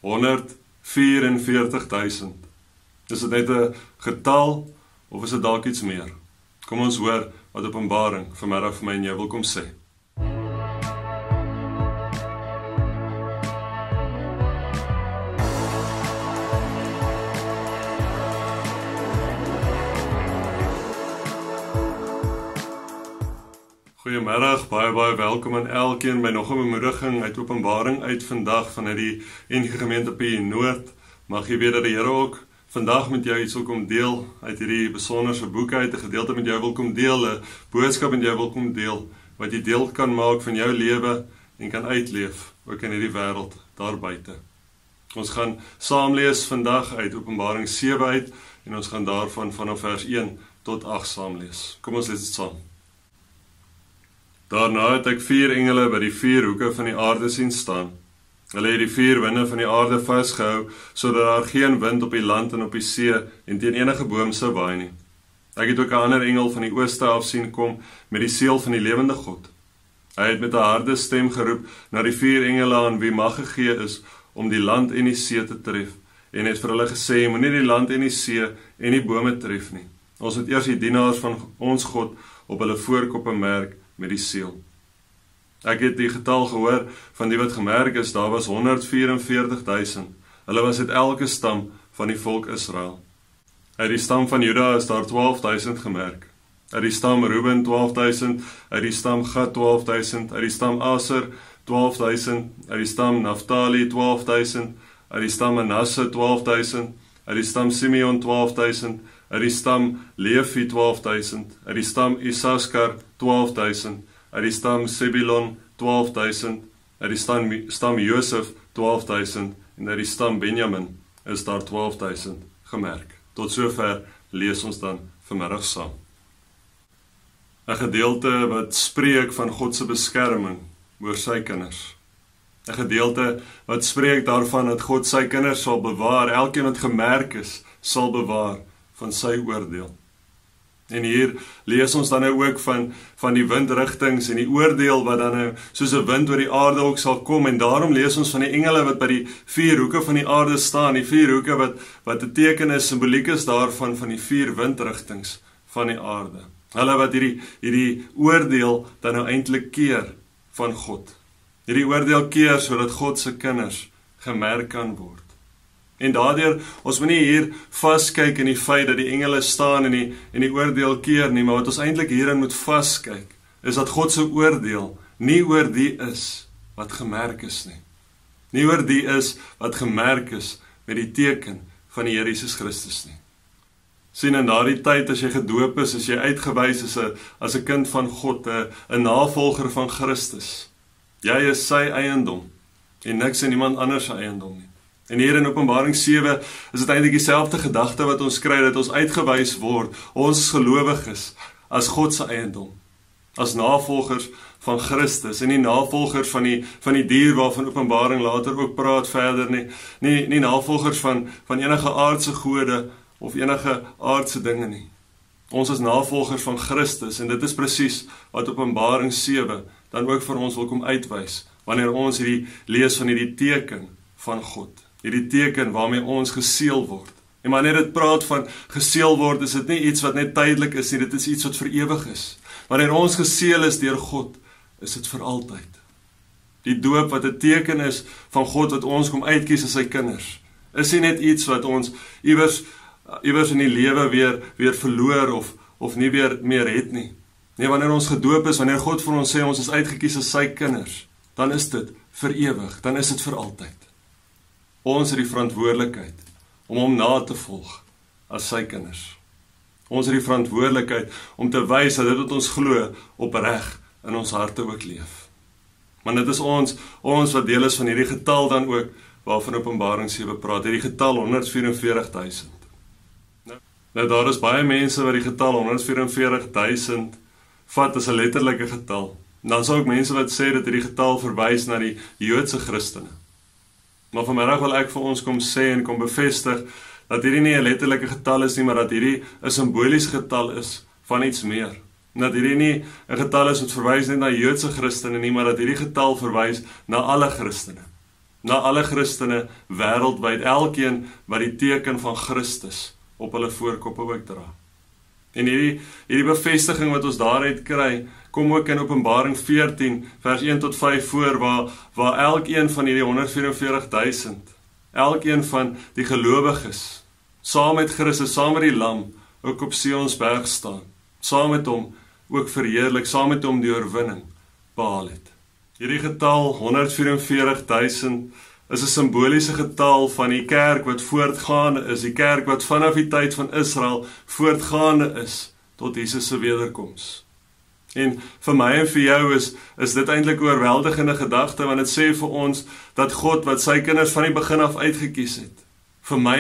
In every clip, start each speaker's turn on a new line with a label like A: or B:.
A: 144.000. Is dit net 'n getal of is dit dalk iets meer? Kom ons hoor wat Openbaring vanmiddag vir my en jou wil kom sê. Goeiemiddag, baie welkom aan elkeen by nog 'n bemoediging uit Openbaring uit vandag vanuit die NG Gemeente P Noord. Mag jy weet dat die Here ook vandag met jou iets wil kom deel uit hierdie besonderse boek uit, 'n gedeelte met jou wil kom deel, 'n boodskap met jou wil kom deel, wat jy deel kan maak van jou lewe en kan uitleef, ook in hierdie wêreld daar buite. Ons gaan saam lees vandag uit Openbaring 7 uit, en ons gaan daarvan vanaf vers 1 tot 8 saam lees. Kom ons lees dit saam. Daarna het ek 4 engele by die 4 hoeke van die aarde sien staan. Hulle het die 4 winde van die aarde vasgehou, sodat daar geen wind op die land en op die see en teen enige boom sou waai nie. Ek het ook 'n ander engel van die ooste af sien kom met die seël van die lewende God. Hy het met 'n harde stem geroep na die 4 engele aan wie mag gegee is om die land en die see te tref, en het vir hulle gesê, moenie die land en die see en die bome tref nie. Ons moet eers die dienaars van ons God op hulle voorkoppe merk met die seël. Ek het die getal gehoor van die wat gemerk is, daar was 144.000. Hulle was uit elke stam van die volk Israel. Uit die stam van Juda is daar 12.000 gemerk. Uit die stam Reuben 12.000, uit die stam Gad 12.000, uit die stam Aser 12.000, uit die stam Naphtali 12.000, uit die stam Manasse 12.000, uit die stam Simeon 12.000, uit die stam Levi 12.000, uit die stam Issachar 12.000, uit die stam Zebulon 12.000, uit die stam Josef 12.000, en uit die stam Benjamin is daar 12.000 gemerk. Tot sover lees ons dan vanmiddag saam. 'n gedeelte wat spreek van God se beskerming oor sy kinders. 'n gedeelte wat spreek daarvan dat God sy kinders sal bewaar, elkeen wat gemerk is, sal bewaar van sy oordeel. En hier lees ons dan nou ook van die windrigtings en die oordeel wat dan nou soos 'n wind oor die aarde ook sal kom, en daarom lees ons van die engele wat by die 4 hoeke van die aarde staan, die 4 hoeke wat 'n teken is, simboliek is daarvan van die 4 windrigtings van die aarde. Hulle wat hierdie oordeel dan nou eintlik keer van God. Hierdie oordeel keer sodat God se kinders gemerk kan word. En daardeur, ons moet nie hier vaskyk in die feit dat die engele staan en die oordeel keer nie, maar wat ons eintlik hierin moet vaskyk, is dat God se oordeel nie oor die is wat gemerk is nie. Nie oor die is wat gemerk is met die teken van die Here Jesus Christus nie. Sien, in daardie tyd as jy gedoop is, as jy uitgewys is as 'n kind van God, 'n navolger van Christus. Jy is sy eiendom en niks en niemand anders se eiendom nie. En hier in Openbaring 7 is dit eintlik dieselfde gedagte wat ons kry, dat ons uitgewys word, ons gelowiges, as God se eiendom, as navolgers van Christus, en nie navolgers van die dier waarvan Openbaring later ook praat verder nie navolgers van enige aardse gode of enige aardse dinge nie. Ons is navolgers van Christus, en dit is presies wat Openbaring 7 dan ook vir ons wil kom uitwys, wanneer ons hierdie lees van hierdie teken van God. Hierdie teken waarmee ons geseël word. En wanneer dit praat van geseël word, is dit nie iets wat net tydelik is nie, dit is iets wat vir ewig is. Wanneer ons geseël is deur God, is dit vir altyd. Die doop wat 'n teken is van God wat ons kom uitkies as sy kinders, is nie net iets wat ons iewers in die lewe weer verloor of nie weer meer het nie. Nee, wanneer ons gedoop is, wanneer God vir ons sê ons is uitgekies as sy kinders, dan is dit vir ewig, dan is dit vir altyd. Ons het die verantwoordelikheid om hom na te volg as sy kinders. Ons het die verantwoordelikheid om te wys dat dit wat ons glo opreg in ons harte ook leef. Maar dit is ons wat deel is van hierdie getal dan ook, waarvan Openbaring 7 praat, hierdie getal 144.000. Nou daar is baie mense wat die getal 144.000 vat as 'n letterlike getal. Dan sou ook mense wat sê dat hierdie getal verwys na die Joodse Christene. Maar vanmiddag wil ek vir ons kom sê en kom bevestig dat hierdie nie 'n letterlike getal is nie, maar dat hierdie 'n simboliese getal is van iets meer. Dat hierdie nie 'n getal is wat verwys net na Joodse Christene nie, maar dat hierdie getal verwys na alle Christene. na alle Christene wêreldwyd, elkeen wat die teken van Christus op hulle voorkoppe ook dra. En hierdie bevestiging wat ons daaruit kry, kom ook in Openbaring 14 vers 1 tot 5 voor, waar elkeen van hierdie 144.000, elkeen van die gelowiges, saam met Christus, saam met die Lam, ook op Sionsberg staan, saam met hom ook verheerlik, saam met hom die oorwinning behaal het. Hierdie getal 144.000 is 'n simboliese getal van die kerk wat voortgaande is, die kerk wat vanaf die tyd van Israel voortgaande is tot Jesus se wederkoms. En vir my en vir jou is dit eintlik 'n oorweldigende gedagte, want dit sê vir ons dat God wat sy kinders van die begin af uitgekies het, vir my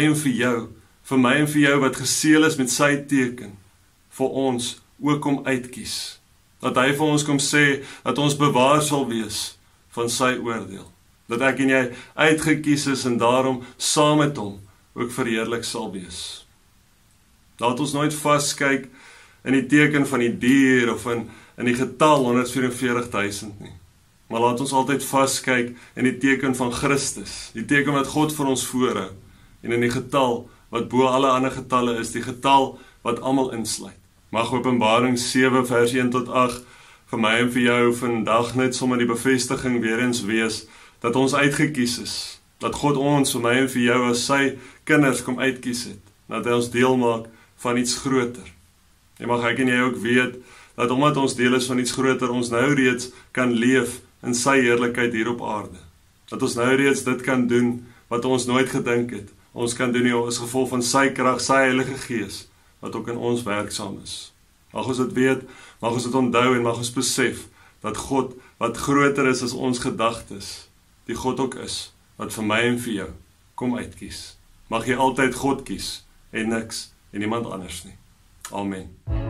A: en vir jou wat geseël is met sy teken, vir ons ook om uitkies. Dat hy vir ons kom sê dat ons bewaar sal wees van sy oordeel. Dat ek en jy uitgekies is en daarom saam met hom ook verheerlik sal wees. Laat ons nooit vaskyk in die teken van die dier of in die getal 144.000 nie. Maar laat ons altyd vaskyk in die teken van Christus, die teken wat God vir ons voorhou, en in die getal wat bo alle ander getalle is, die getal wat almal insluit. Mag Openbaring 7 vers 1 tot 8 vir my en vir jou vandag net sommer die bevestiging weer eens wees, dat ons uitgekies is, dat God ons vir my en vir jou as sy kinders kom uitkies het, dat hy ons deel maak van iets groter. En mag ek en jy ook weet, dat omdat ons deel is van iets groter, ons nou reeds kan leef in sy heerlikheid hier op aarde. Dat ons nou reeds dit kan doen, wat ons nooit gedink het, ons kan doen as gevolg van sy krag, sy Heilige Gees, wat ook in ons werksaam is. Mag ons dit weet, mag ons dit onthou en mag ons besef, dat God, wat groter is as ons gedagtes, die God ook is, wat vir my en vir jou kom uitkies. Mag jy altyd God kies, en niks en niemand anders nie. Amen.